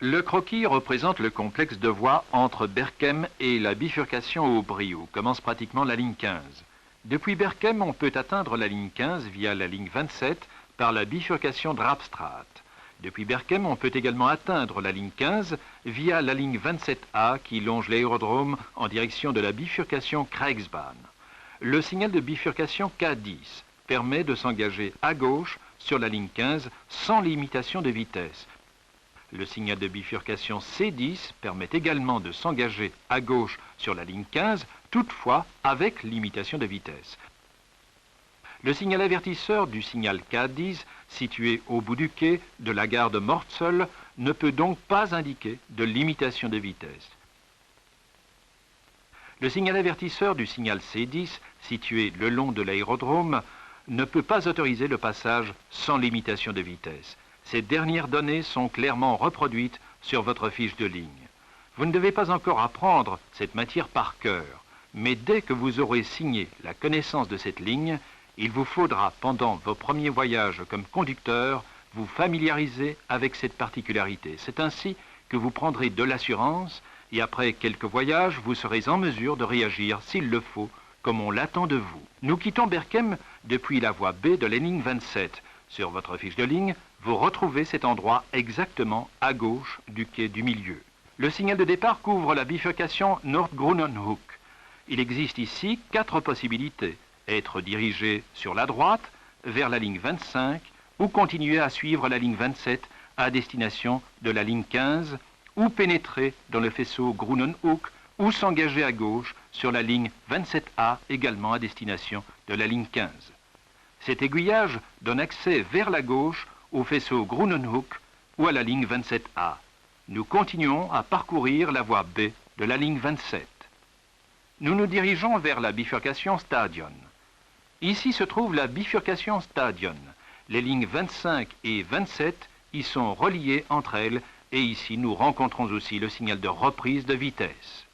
Le croquis représente le complexe de voies entre Berchem et la bifurcation Aubry, où commence pratiquement la ligne 15. Depuis Berchem, on peut atteindre la ligne 15 via la ligne 27 par la bifurcation Drapstraat. Depuis Berchem, on peut également atteindre la ligne 15 via la ligne 27A qui longe l'aérodrome en direction de la bifurcation Krijgsbaan. Le signal de bifurcation K10 permet de s'engager à gauche sur la ligne 15 sans limitation de vitesse. Le signal de bifurcation C10 permet également de s'engager à gauche sur la ligne 15, toutefois avec limitation de vitesse. Le signal avertisseur du signal K10, situé au bout du quai de la gare de Mortsel, ne peut donc pas indiquer de limitation de vitesse. Le signal avertisseur du signal C10, situé le long de l'aérodrome, ne peut pas autoriser le passage sans limitation de vitesse. Ces dernières données sont clairement reproduites sur votre fiche de ligne. Vous ne devez pas encore apprendre cette matière par cœur, mais dès que vous aurez signé la connaissance de cette ligne, il vous faudra, pendant vos premiers voyages comme conducteur, vous familiariser avec cette particularité. C'est ainsi que vous prendrez de l'assurance et après quelques voyages, vous serez en mesure de réagir, s'il le faut, comme on l'attend de vous. Nous quittons Berchem depuis la voie B de la ligne 27. Sur votre fiche de ligne, vous retrouvez cet endroit exactement à gauche du quai du milieu. Le signal de départ couvre la bifurcation Nord-Groenenhoek. Il existe ici 4 possibilités. Être dirigé sur la droite, vers la ligne 25, ou continuer à suivre la ligne 27 à destination de la ligne 15, ou pénétrer dans le faisceau Groenenhoek, ou s'engager à gauche sur la ligne 27A, également à destination de la ligne 15. Cet aiguillage donne accès vers la gauche au faisceau Groenenhoek ou à la ligne 27A. Nous continuons à parcourir la voie B de la ligne 27. Nous nous dirigeons vers la bifurcation Stadion. Ici se trouve la bifurcation Stadion. Les lignes 25 et 27 y sont reliées entre elles et ici nous rencontrons aussi le signal de reprise de vitesse.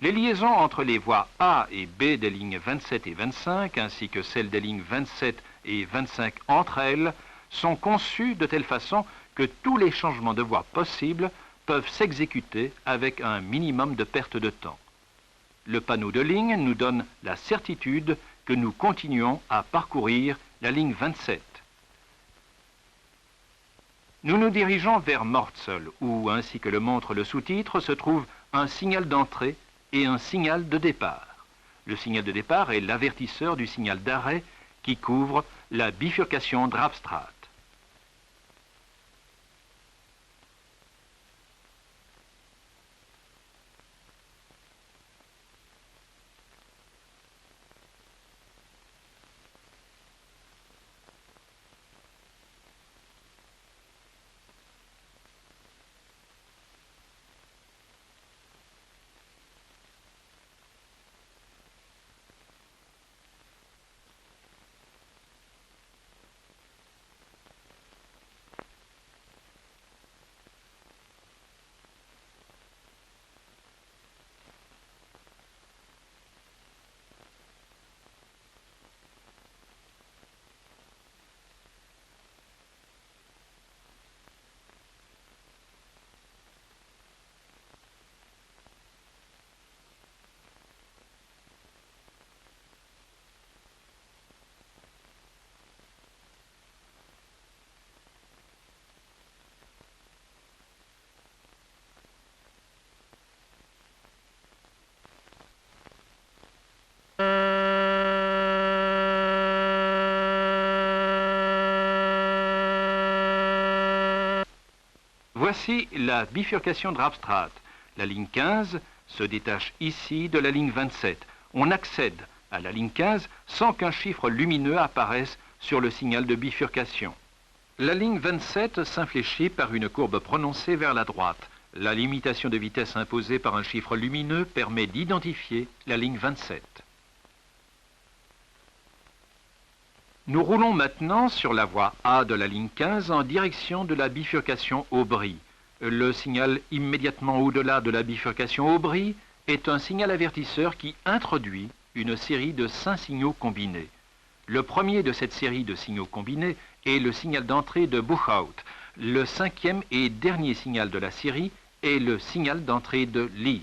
Les liaisons entre les voies A et B des lignes 27 et 25, ainsi que celles des lignes 27 et 25 entre elles, sont conçues de telle façon que tous les changements de voie possibles peuvent s'exécuter avec un minimum de perte de temps. Le panneau de ligne nous donne la certitude que nous continuons à parcourir la ligne 27. Nous nous dirigeons vers Mortsel, où, ainsi que le montre le sous-titre, se trouve un signal d'entrée et un signal de départ. Le signal de départ est l'avertisseur du signal d'arrêt qui couvre la bifurcation Drapstraat. Voici la bifurcation Drapstraat. La ligne 15 se détache ici de la ligne 27. On accède à la ligne 15 sans qu'un chiffre lumineux apparaisse sur le signal de bifurcation. La ligne 27 s'infléchit par une courbe prononcée vers la droite. La limitation de vitesse imposée par un chiffre lumineux permet d'identifier la ligne 27. Nous roulons maintenant sur la voie A de la ligne 15 en direction de la bifurcation Aubry. Le signal immédiatement au-delà de la bifurcation Aubry est un signal avertisseur qui introduit une série de 5 signaux combinés. Le premier de cette série de signaux combinés est le signal d'entrée de Buchhout. Le cinquième et dernier signal de la série est le signal d'entrée de Leer.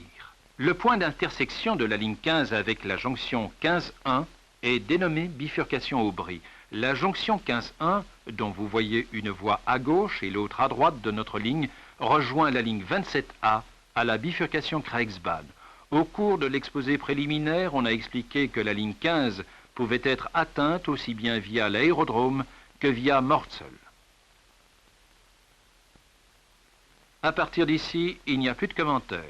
Le point d'intersection de la ligne 15 avec la jonction 15-1 est dénommé bifurcation Aubry. La jonction 15-1, dont vous voyez une voie à gauche et l'autre à droite de notre ligne, rejoint la ligne 27A à la bifurcation Kreigsbahn. Au cours de l'exposé préliminaire, on a expliqué que la ligne 15 pouvait être atteinte aussi bien via l'aérodrome que via Morzel. À partir d'ici, il n'y a plus de commentaires.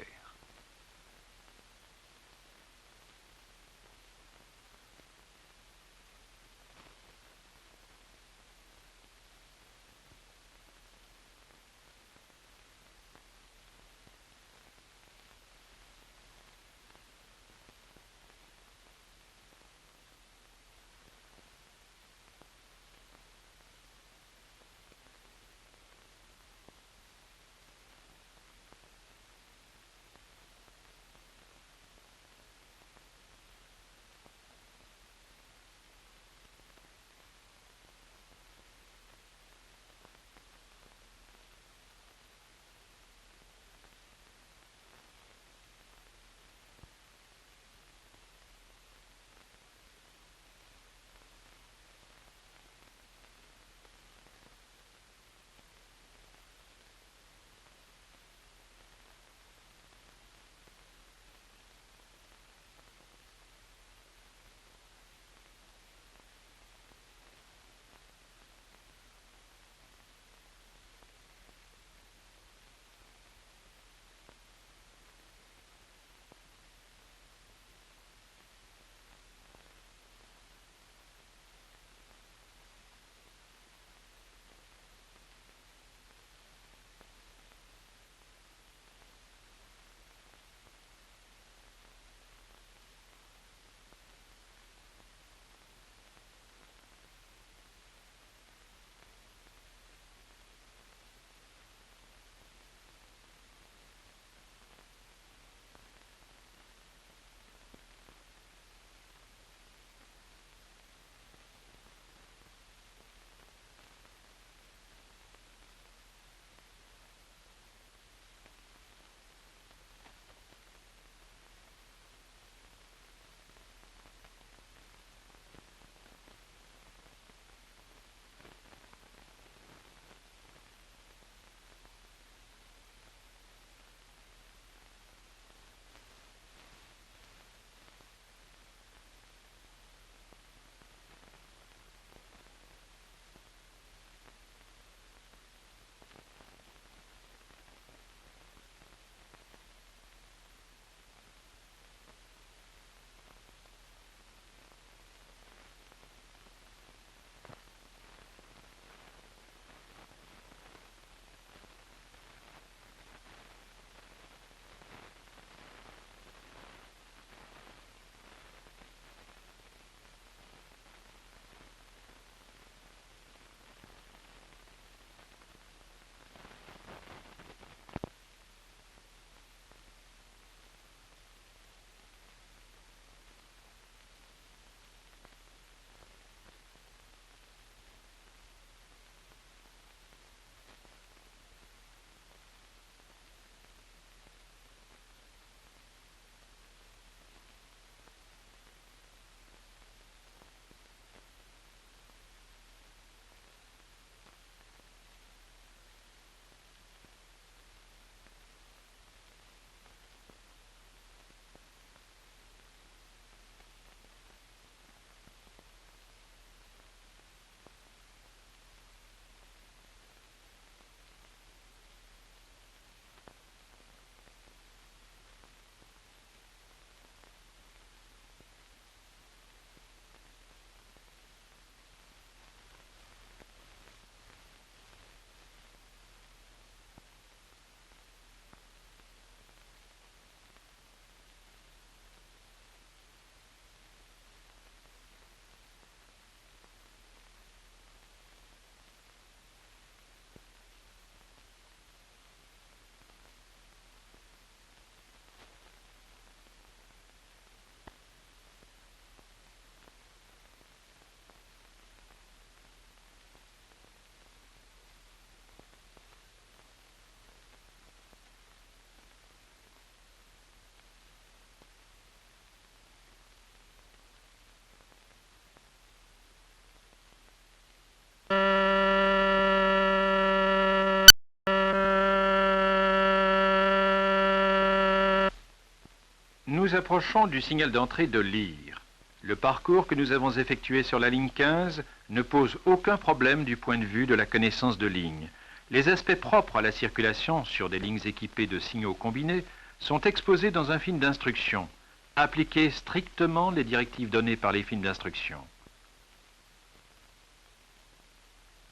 Nous approchons du signal d'entrée de Leer. Le parcours que nous avons effectué sur la ligne 15 ne pose aucun problème du point de vue de la connaissance de ligne. Les aspects propres à la circulation sur des lignes équipées de signaux combinés sont exposés dans un film d'instruction. Appliquez strictement les directives données par les films d'instruction.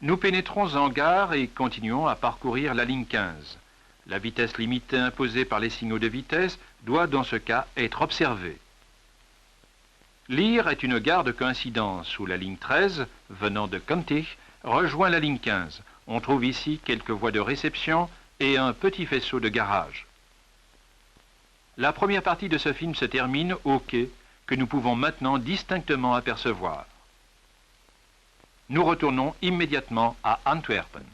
Nous pénétrons en gare et continuons à parcourir la ligne 15. La vitesse limitée imposée par les signaux de vitesse doit dans ce cas être observée. Leer est une gare de coïncidence où la ligne 13, venant de Contig, rejoint la ligne 15. On trouve ici quelques voies de réception et un petit faisceau de garage. La première partie de ce film se termine au quai que nous pouvons maintenant distinctement apercevoir. Nous retournons immédiatement à Antwerpen.